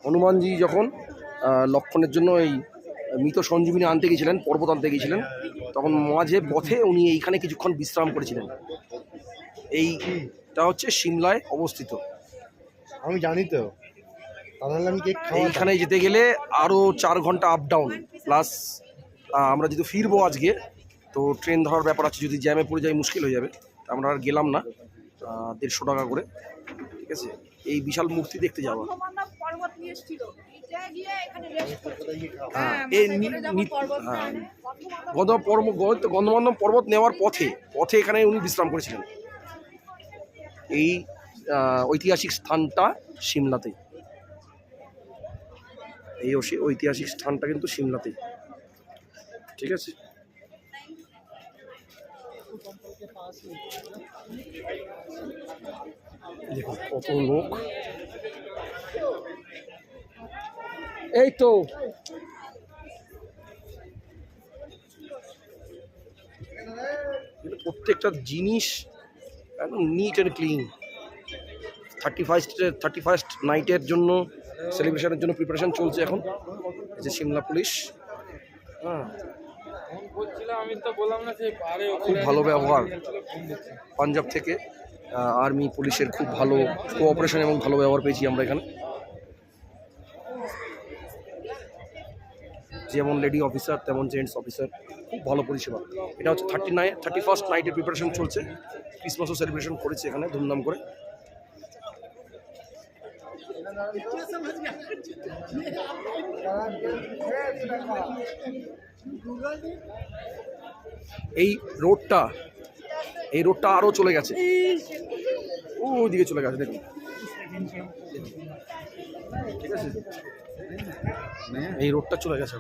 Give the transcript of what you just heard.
হনুমানজি যখন লক্ষণের জন্য এই মৃত সঞ্জীবিনী আনতে গিয়েছিলেন, পর্বত আনতে গিয়েছিলেন, তখন মাঝে পথে উনি এইখানে কিছুক্ষণ বিশ্রাম করেছিলেন। এইটা হচ্ছে সিমলায় অবস্থিত। আমি জানি তো, এইখানে যেতে গেলে আরও 4 ঘন্টা আপ ডাউন, প্লাস আমরা যেহেতু ফিরবো আজকে, তো ট্রেন ধরার ব্যাপার আছে, যদি জ্যামে পড়ে যাই মুশকিল হয়ে যাবে। আমরা আর গেলাম না, 150 টাকা করে, ঠিক আছে। এই বিশাল মূর্তি দেখতে যাওয়া। গন্ধমাদন পর্বত নেওয়ার পথে এখানে উনি বিশ্রাম করেছিলেন। এই ঐতিহাসিক স্থানটা সিমলাতেই, এই ঐতিহাসিক স্থানটা কিন্তু সিমলাতেই, ঠিক আছে। দেখুন কত লোক, এই তো প্রত্যেকটা জিনিস একদম নিট অ্যান্ড ক্লিন। 31st নাইটের জন্য, সেলিব্রেশনের জন্য প্রিপারেশন চলছে এখন। এই যে সিমলা পুলিশ, হ্যাঁ, খুব ভালো ব্যবহার। পাঞ্জাব থেকে আর্মি পুলিশের খুব ভালো কোঅপারেশন এবং ভালো ব্যবহার পেয়েছি আমরা এখানে। যেমন লেডি অফিসার তেমন জেন্টস অফিসার, খুব ভালো পরিষেবা। এটা হচ্ছে 31st নাইটের প্রিপারেশন চলছে। ক্রিসমাসও সেলিব্রেশন করেছে এখানে ধুমধাম করে। এই রোডটা আরো চলে গেছে, ওইদিকে চলে গেছে, দেখুন, ঠিক আছে। এই রোডটা চলে গেছে।